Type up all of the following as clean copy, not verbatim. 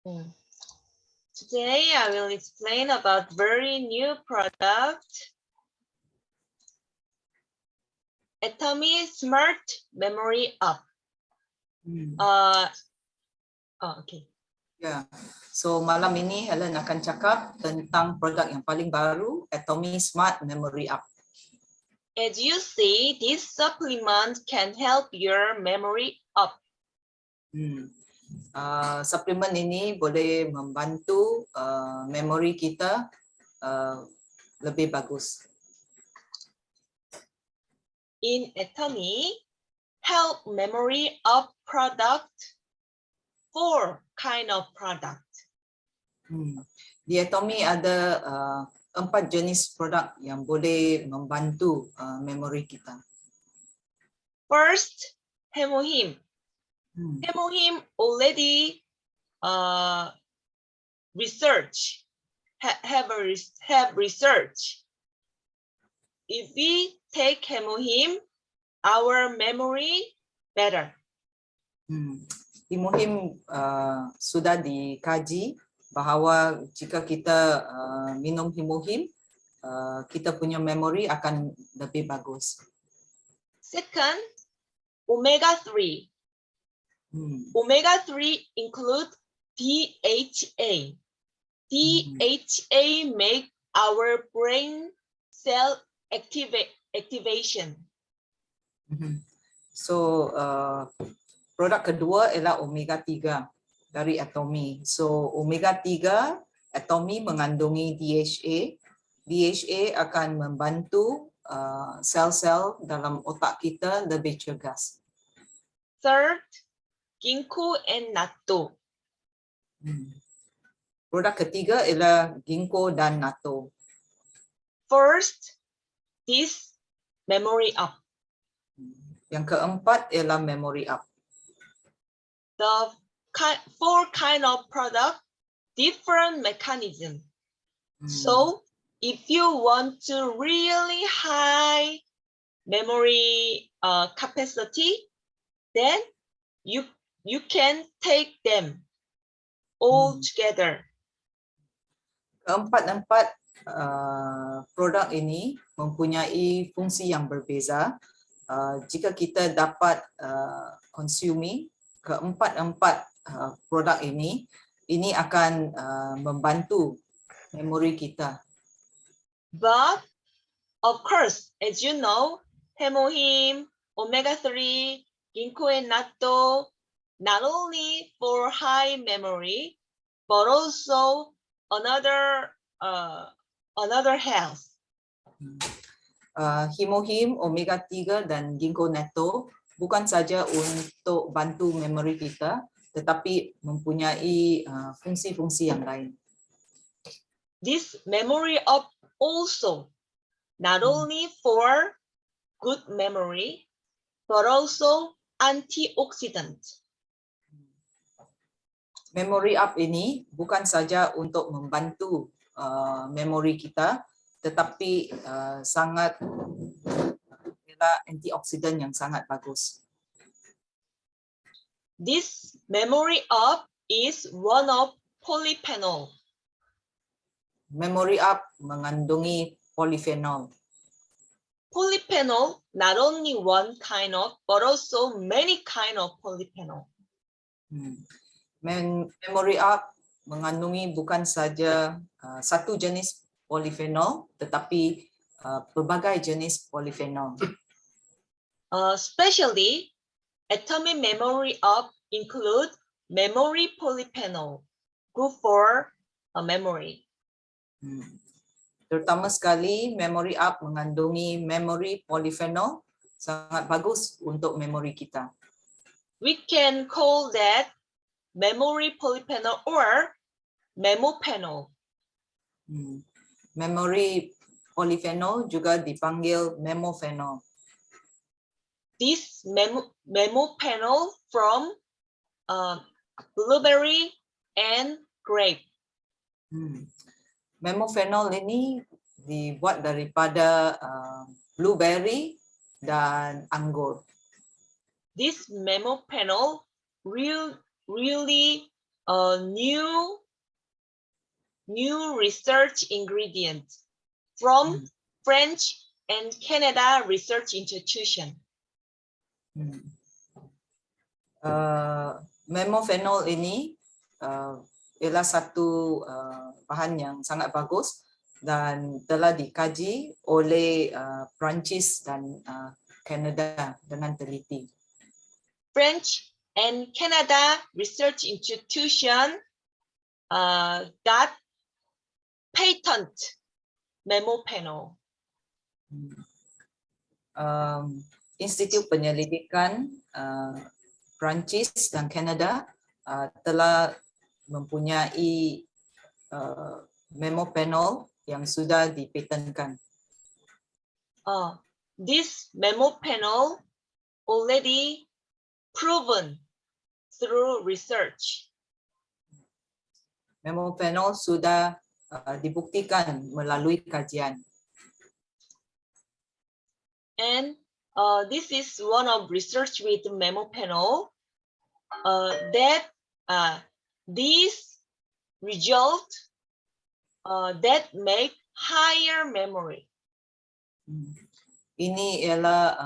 Mm. Today I will explain about very new product, Atomy Smart Memory Up. Okay. Ya, so malam ini Helen akan cakap tentang produk yang paling baru, Atomy Smart Memory Up. As you see, this supplement can help your memory up. Suplemen ini boleh membantu memori kita lebih bagus. In Atomy, help memory up product, 4 kind of product. Di Atomy ada 4 jenis produk yang boleh membantu memori kita. First, Hemohim. Hemohim already have research. If we take Hemohim, our memory better. Hemohim sudah dikaji bahawa jika kita minum Hemohim, kita punya memori akan lebih bagus. Second, omega-3. Omega-3 include DHA. DHA make our brain cell activation. So produk kedua ialah omega-3 dari Atomy. So omega-3 Atomy mengandungi DHA. DHA akan membantu sel-sel dalam otak kita lebih cergas. Third, ginkgo and natto. Produk ketiga ialah ginkgo dan natto. First, this memory up. Yang keempat ialah memory up. The 4 kind of product, different mechanism. So if you want to really high memory capacity, then you can take them all together. Keempat-empat produk ini mempunyai fungsi yang berbeza. Jika kita dapat consuming keempat-empat produk ini akan membantu memori kita. But of course, as you know, Hemohim, omega-3, ginkgo and natto, not only for high memory, but also another health. Hemohim, omega-3 dan ginkgo natto bukan saja untuk bantu memori kita, tetapi mempunyai fungsi-fungsi yang lain. This memory up also not only for good memory, but also antioxidant. Memory up ini bukan saja untuk membantu memori kita, tetapi sangat antioksidan yang sangat bagus. This memory up is one of polyphenol. Memory up mengandungi polyphenol. Polyphenol, not only one kind of, but also many kind of polyphenol. Memory up mengandungi bukan saja satu jenis polyphenol, tetapi berbagai jenis polyphenol. Especially, Atomy memory up include memory polyphenol, good for memory. Terutama sekali memory up mengandungi memory polyphenol, sangat bagus untuk memori kita. We can call that memory polyphenol or memopenol. Memory polyphenol juga dipanggil memophenol. This memopenol from blueberry and grape. Memophenol ini dibuat daripada blueberry dan anggur. This memopenol really new research ingredient from French and Canada research institution. Memofenol ini ialah satu bahan yang sangat bagus dan telah dikaji oleh Perancis dan Kanada dengan teliti. French and Canada research institution got patent memopanol. Institut Penyelidikan Perancis dan Kanada telah mempunyai memopanol yang sudah dipatenkan. This memopanol already proven through research. Memopanol sudah dibuktikan melalui kajian. And this is one of research with memopanol that these result that make higher memory. Ini ialah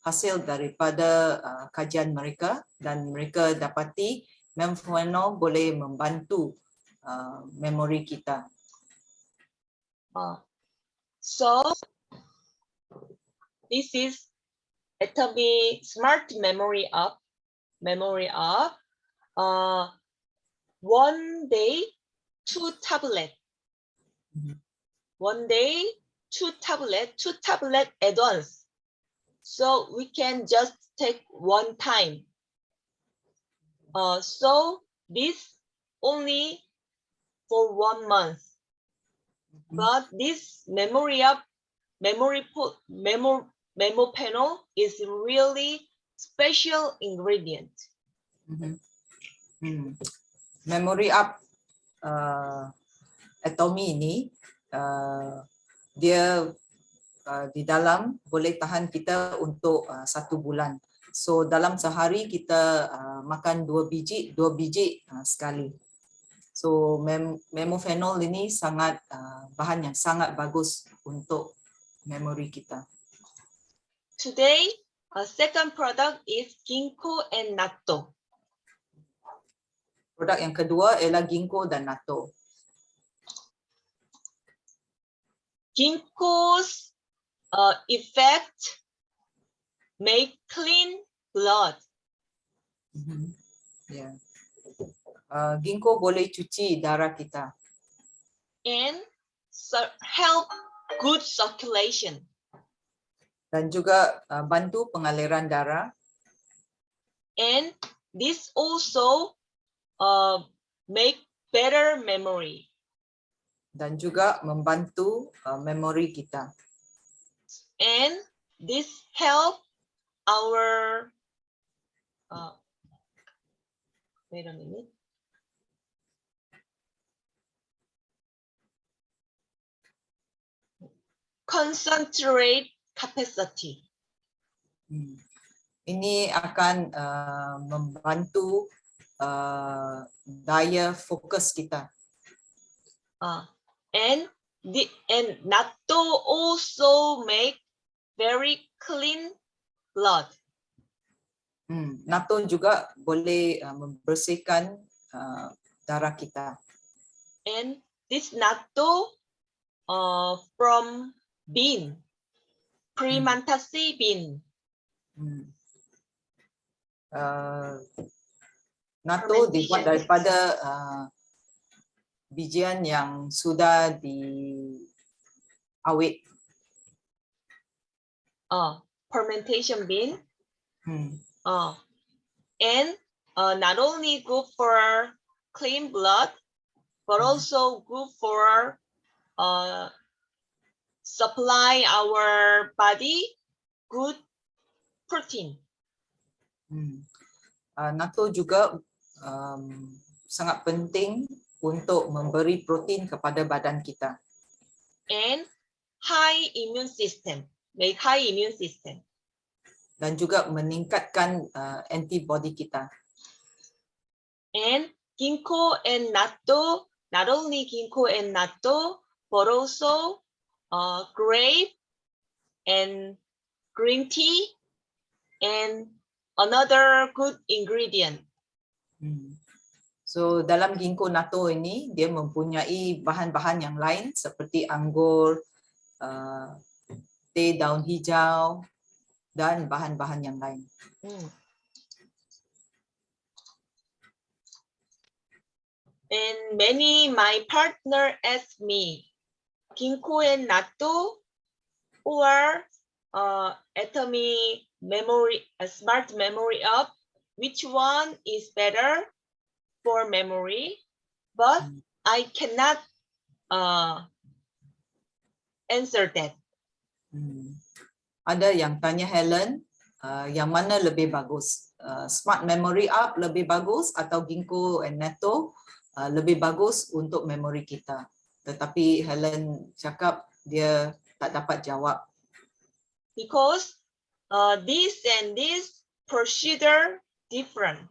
hasil daripada kajian mereka dan mereka dapati memopanol boleh membantu memori kita. So this is Atomy Smart Memory Up. One day, 2 tablet. One day, 2 tablet at once. So we can just take one time. So this only for 1 month. But this memopanol is really special ingredient. Memory Up Atomy ini dia di dalam boleh tahan kita untuk 1 bulan. So dalam sehari kita makan 2 biji sekali. So memopanol ini sangat bahan yang sangat bagus untuk memori kita. Today, second product is ginkgo and natto. Produk yang kedua ialah ginkgo dan natto. Ginkgo's effect make clean blood. Yeah. Ginkgo boleh cuci darah kita. And help good circulation. Dan juga bantu pengaliran darah. And this also make better memory. Dan juga membantu memori kita. And this help our wait a minute. Concentrate capacity. Ini akan membantu daya fokus kita. And natto also make very clean blood. Natto juga boleh membersihkan darah kita. And this natto from bean, Primantacea bean. Natto dibuat daripada bijian yang sudah diawet. Fermentation bean. And not only good for clean blood, but also good for supply our body good protein. Natto juga sangat penting untuk memberi protein kepada badan kita. And high immune system, make high immune system. Dan juga meningkatkan antibody kita. And ginkgo and natto, not only ginkgo and natto, but also grape and green tea and another good ingredient. So dalam ginkgo natto ini dia mempunyai bahan-bahan yang lain seperti anggur, teh daun hijau dan bahan-bahan yang lain. And my partner asked me, ginkgo and natto or Atomy memory, smart memory up, which one is better for memory? But I cannot answer that. Ada yang tanya Helen, yang mana lebih bagus? Smart memory up lebih bagus atau ginkgo and natto lebih bagus untuk memori kita? Tetapi Helen cakap dia tak dapat jawab. Because this and this procedure different.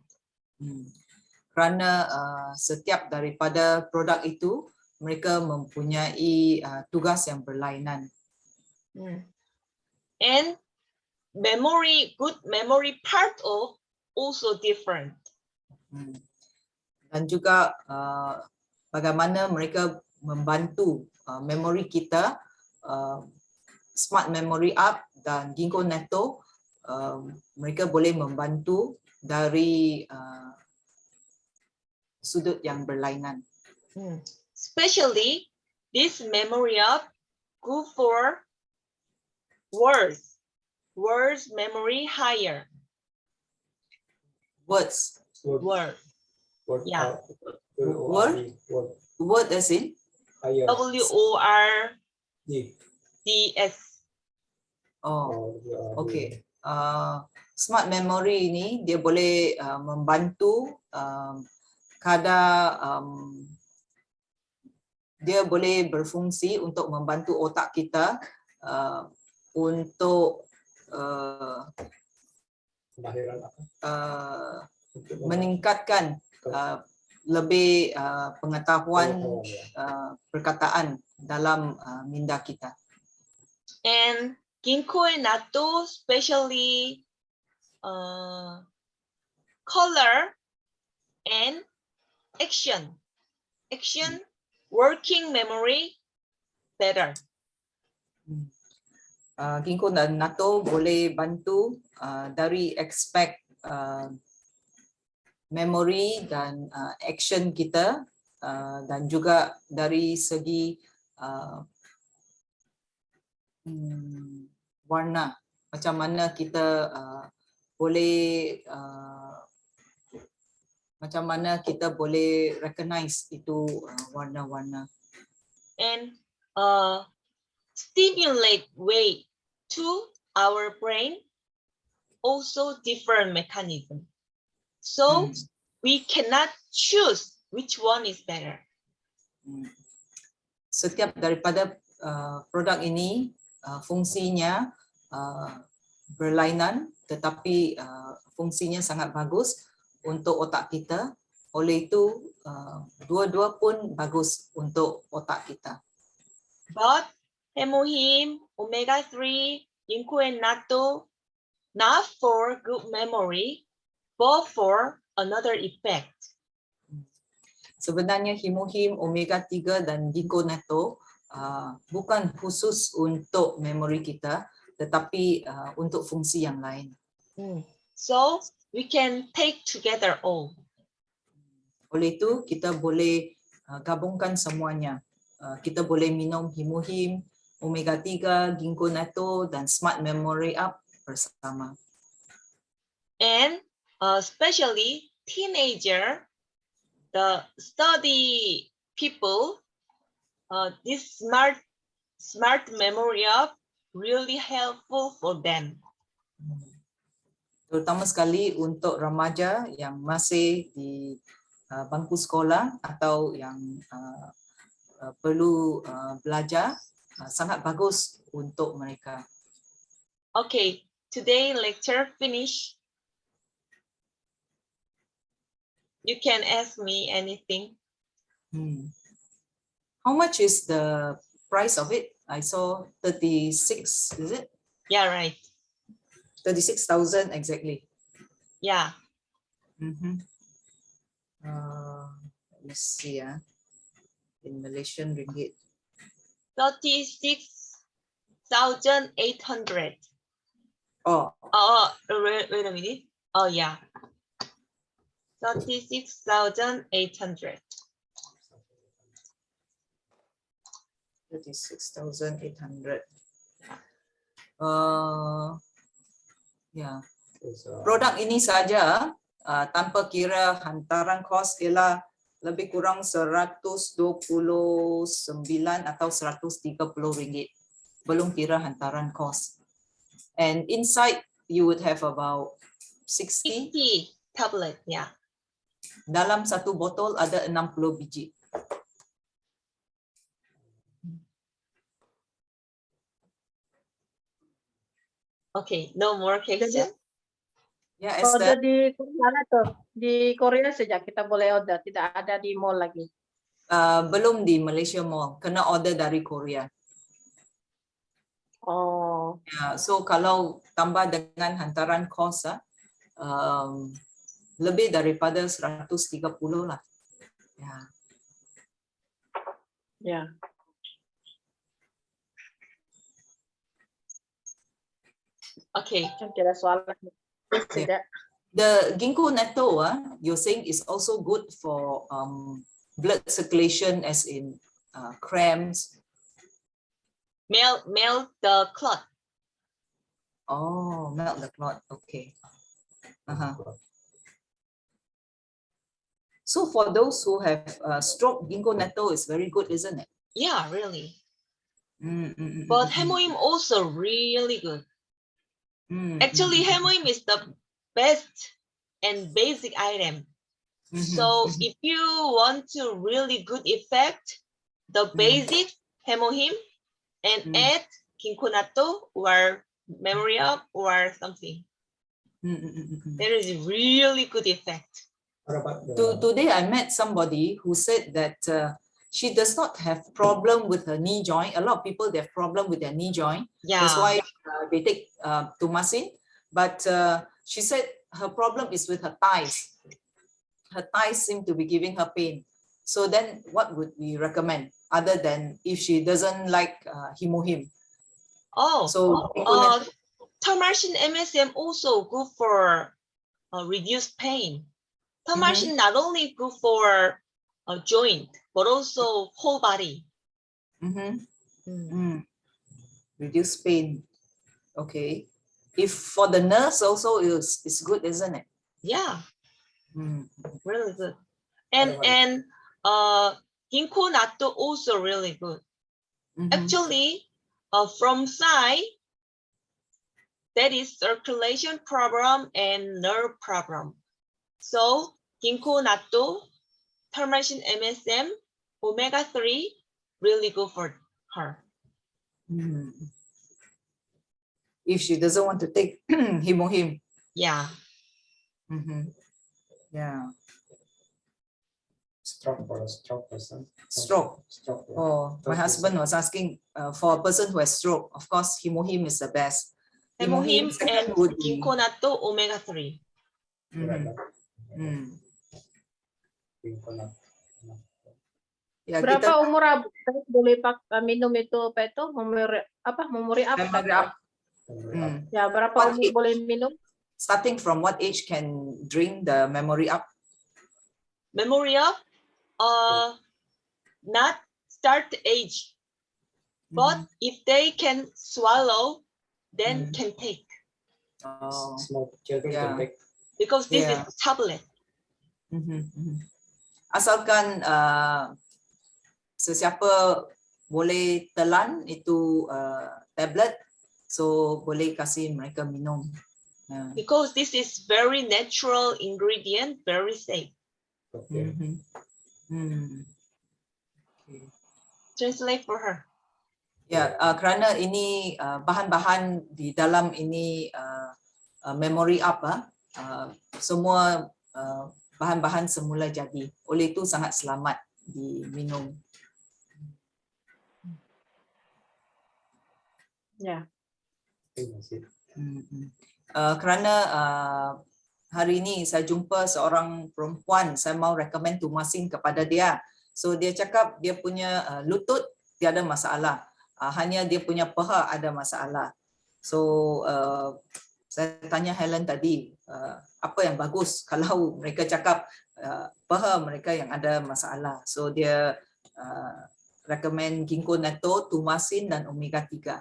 Kerana setiap daripada produk itu mereka mempunyai tugas yang berlainan. And good memory part of also different. Dan juga bagaimana mereka membantu memori kita, smart memory up dan ginkgo natto, mereka boleh membantu dari sudut yang berlainan. Especially this memory up good for words memory higher. Word. Yeah. Word as in? WORDS. Oh, okay. Smart memory ini dia boleh membantu dia boleh berfungsi untuk membantu otak kita untuk meningkatkan lebih pengetahuan perkataan dalam minda kita. And ginkgo and natto, especially color and action working memory better. Ginkgo dan natto boleh bantu dari aspek memory dan action kita, dan juga dari segi warna, macam mana kita boleh recognize itu warna-warna. And stimulate way to our brain also different mechanism. So we cannot choose which one is better. Setiap daripada produk ini fungsinya berlainan, tetapi fungsinya sangat bagus untuk otak kita. Oleh itu dua-dua pun bagus untuk otak kita. But hemohim, omega-3, ginkgo and natto, not for good memory, but for another effect. Sebenarnya hemohim, omega-3 dan ginkgo natto bukan khusus untuk memori kita, tetapi untuk fungsi yang lain. So we can take together all. Oleh itu kita boleh gabungkan semuanya. Kita boleh minum hemohim, omega-3, ginkgo natto dan smart memory up bersama. And especially teenager, the study people, this smart memory up really helpful for them. Terutama sekali untuk remaja yang masih di bangku sekolah atau yang perlu belajar, sangat bagus untuk mereka. Okay, today lecture finish. You can ask me anything. How much is the price of it? I saw 36, is it? Yeah, right. 36,000 exactly. Yeah. Let me see. In Malaysian ringgit. 36,800. Oh, Wait a minute. Oh, yeah. 36,800. 36,800. Ya. Produk ini saja tanpa kira hantaran kos ialah lebih kurang 129 atau 130 ringgit. Belum kira hantaran kos. And inside you would have about 60. 60 tablet, yeah. Dalam satu botol ada 60 biji. Okay, no more question. Ya, Order Esther. di mana tuh? Di Korea saja kita boleh order, tidak ada di mall lagi. Belum di Malaysia Mall, kena order dari Korea. Oh, Ya, so kalau tambah dengan hantaran kos, lebih daripada 130 lah. Ya. ya. Okay. Tidak soal lagi. Tidak. The ginkgo natto, you're saying is also good for blood circulation, as in cramps. Melt the clot. Oh, melt the clot. Okay. So for those who have stroke, ginkgo natto is very good, isn't it? Yeah, really. But hemohim also really good. Actually, hemohim is the best and basic item. So if you want to really good effect, the basic hemohim and add ginkgo natto or memory up or something. There is really good effect. Today I met somebody who said that she does not have problem with her knee joint. A lot of people, they have problem with their knee joint. Yeah. That's why they take Tumasin. But she said her problem is with her thighs. Her thighs seem to be giving her pain. So then what would we recommend other than if she doesn't like hemohim? Oh, so Tharmacin MSM also good for reduce pain. Tharmacin not only good for a joint, but also whole body. Reduce pain. Okay. If for the nerves also is good, isn't it? Yeah. Really good. And ginkgo natto also really good. Actually, from side, that is circulation problem and nerve problem. So ginkgo natto, Tharmacin MSM, omega-3, really good for her. If she doesn't want to take hemohim. Yeah. Yeah. Stroke for a stroke person. Stroke. Oh, my husband was asking for a person who has stroke. Of course, hemohim is the best. Hemohim and would be ginkgo natto, omega-3. Ya, Berapa umur Abu boleh minum itu apa itu memori apa? Ya, berapa umur boleh minum? Starting from what age can drink the memory up? Memory up, not start age, but if they can swallow, then can take. Oh, Small children yeah. can take. Because this Yeah. is tablet. Asalkan sesiapa boleh telan itu tablet, so boleh kasih mereka minum. Because this is very natural ingredient, very safe. Okay. Translate for her. Ya, kerana ini bahan-bahan di dalam ini memory up, semua bahan-bahan semula jadi. Oleh itu sangat selamat diminum. Ya. Kerana hari ini saya jumpa seorang perempuan, saya mau recommend tumasin kepada dia. So dia cakap dia punya lutut tiada masalah, hanya dia punya paha ada masalah. So saya tanya Helen tadi, apa yang bagus kalau mereka cakap paha mereka yang ada masalah. So dia recommend ginkgo natto, tumasin dan omega 3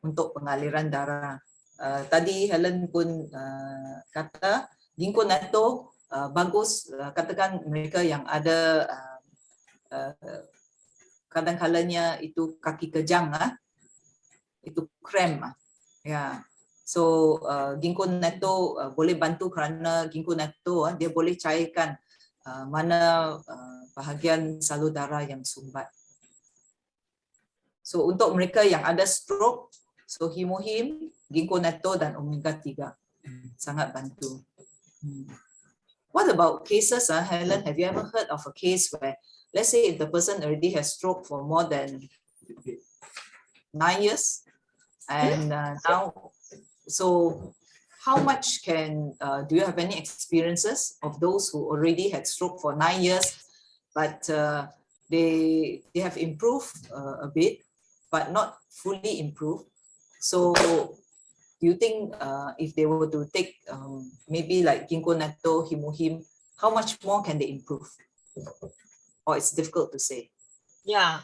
untuk pengaliran darah. Tadi Helen pun kata ginkgo natto bagus, katakan mereka yang ada kadang-kalanya itu kaki kejang, itu krem. Ya, so ginkgo natto boleh bantu kerana ginkgo natto dia boleh cairkan mana bahagian salur darah yang sumbat. So untuk mereka yang ada stroke, so himohim, ginkgo natto dan omega 3 sangat bantu. What about cases, Helen? Have you ever heard of a case where, let's say, if the person already has stroke for more than 9 years, and now, so how much can, do you have any experiences of those who already had stroke for 9 years, but they have improved a bit, but not fully improved? So do you think if they were to take maybe like ginkgo natto, himohim, how much more can they improve? Or it's difficult to say? Yeah,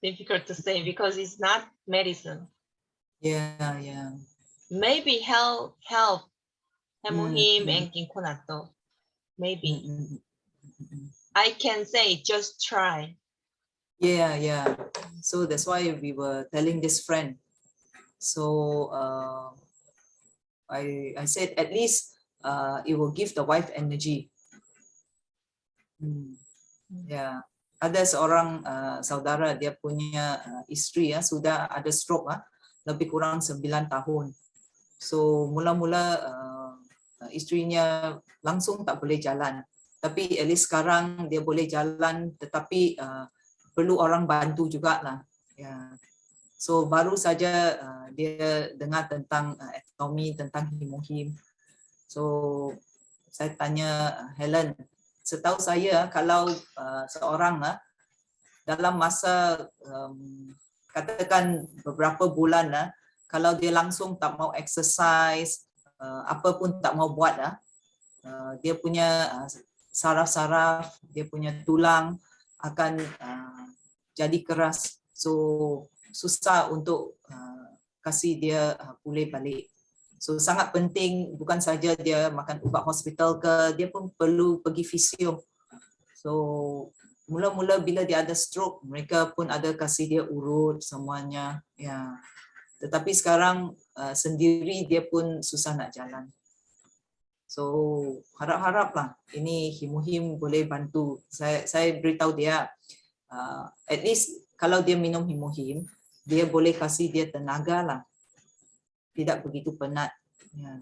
difficult to say because it's not medicine. Yeah, yeah. Maybe help himohim and ginkgo natto. Maybe. I can say just try. Yeah, yeah. So that's why we were telling this friend. So I said at least it will give the wife energy. Yeah. Ada seorang saudara, dia punya isteri sudah ada stroke lebih kurang 9 tahun. So mula-mula isterinya langsung tak boleh jalan. Tapi at least sekarang dia boleh jalan, tetapi perlu orang bantu jugalah. Yeah. So baru saja dia dengar tentang anatomi, tentang himohim. So saya tanya Helen, setahu saya kalau seorang dalam masa katakan beberapa bulan, kalau dia langsung tak mau exercise, apa pun tak mau buat, dia punya saraf-saraf, dia punya tulang akan jadi keras. So susah untuk kasih dia pulih balik. So sangat penting, bukan saja dia makan ubat hospital ke, dia pun perlu pergi fisio. So mula-mula bila dia ada stroke, mereka pun ada kasih dia urut semuanya. Ya. Tetapi sekarang sendiri dia pun susah nak jalan. So harap-haraplah ini himohim boleh bantu. Saya beritahu dia, at least kalau dia minum himohim, dia boleh kasih dia tenaga lah. Tidak begitu penat. Ya.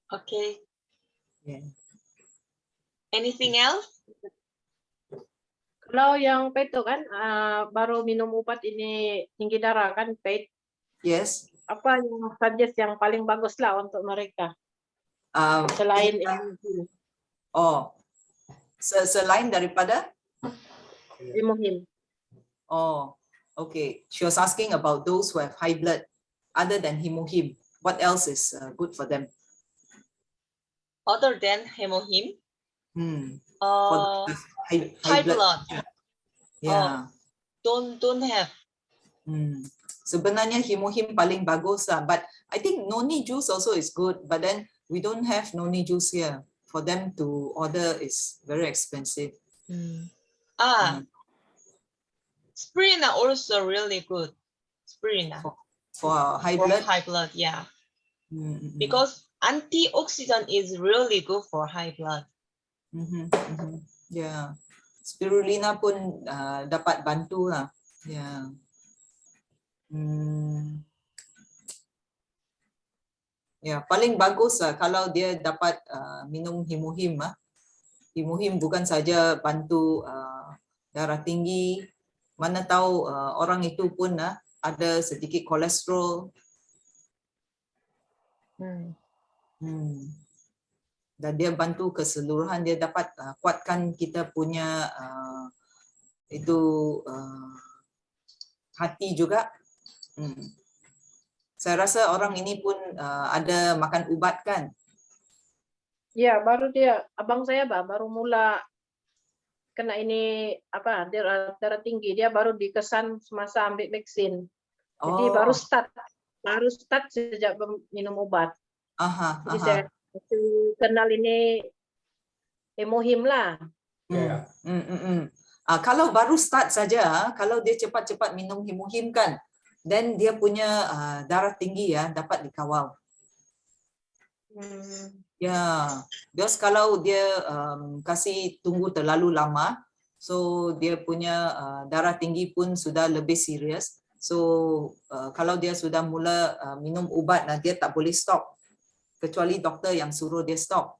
Okay. Yeah. Anything else? Kalau yang PET itu kan baru minum obat ini tinggi darah kan PET. Yes. Apa yang suggest yang paling bagus lah untuk mereka? Selain ini. Oh, selain daripada? Himohim. Oh, okay. She was asking about those who have high blood, other than himohim. What else is good for them? Other than himohim? For high blood. Yeah. Don't have. Sebenarnya himohim paling bagus lah, but I think noni juice also is good, but then we don't have noni juice here. For them to order is very expensive. Spirulina also really good. Spirulina. For high blood? For high blood, yeah. Because antioxidant is really good for high blood. Yeah. Spirulina pun dapat bantu lah. Yeah. Ya, paling bagus kalau dia dapat minum Himuhim. Himuhim bukan saja bantu darah tinggi, mana tahu orang itu pun ada sedikit kolesterol. Dan dia bantu keseluruhan, dia dapat kuatkan kita punya itu hati juga. Saya rasa orang ini pun ada makan ubat kan? Ya, baru dia, abang saya baru mula kena ini apa darah tinggi, dia baru dikesan semasa ambil vaksin. Jadi baru start sejak minum obat. Jadi saya kenal ini Himuhim lah. Kalau baru start saja, kalau dia cepat-cepat minum Himuhim kan, dan dia punya darah tinggi dapat dikawal. Ya, because kalau dia kasih tunggu terlalu lama, so dia punya darah tinggi pun sudah lebih serius. So kalau dia sudah mula minum ubat, dia tak boleh stop, kecuali doktor yang suruh dia stop.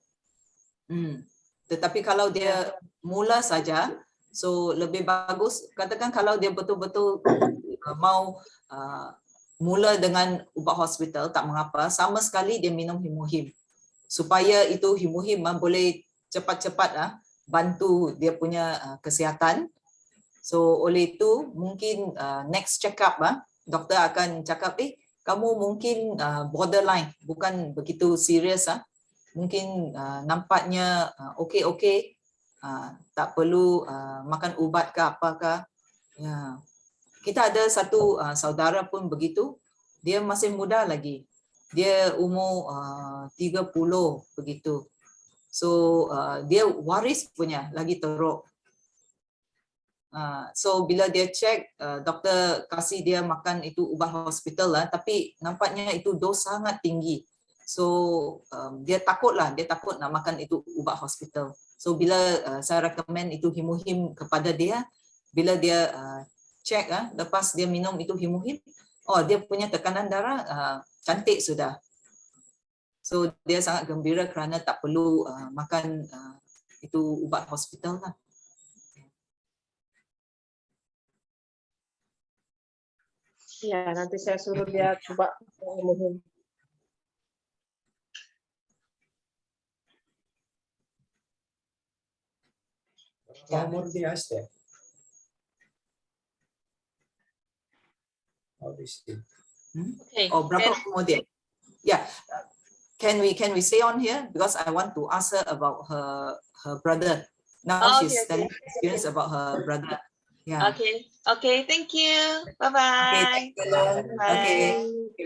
Tetapi kalau dia mula saja, so lebih bagus. Katakan kalau dia betul-betul mau mula dengan ubat hospital, tak mengapa, sama sekali dia minum Himuhim. Supaya itu Himuhim boleh cepat-cepat bantu dia punya kesihatan. So oleh itu mungkin next check up doktor akan cakap kamu mungkin borderline, bukan begitu serius mungkin nampaknya okey, tak perlu makan ubat ke apakah. Ya. Kita ada satu saudara pun begitu, dia masih muda lagi. Dia umur 30 begitu. So dia waris punya lagi teruk. So bila dia check, doktor kasih dia makan itu ubat hospital tapi nampaknya itu dos sangat tinggi. So dia takut nak makan itu ubat hospital. So bila saya recommend itu Himuhim kepada dia, bila dia check lepas dia minum itu Himuhim, dia punya tekanan darah cantik sudah. So dia sangat gembira kerana tak perlu makan itu ubat hospital lah. Ya, nanti saya suruh dia coba Himuhim. Berapa umur dia, Esther? How is it? Okay. Berapa umur dia? Yeah. Can we stay on here because I want to ask her about her brother. Now she's telling experience about her brother. Yeah. Okay. Thank you. Bye bye. Okay. Thank you. Okay.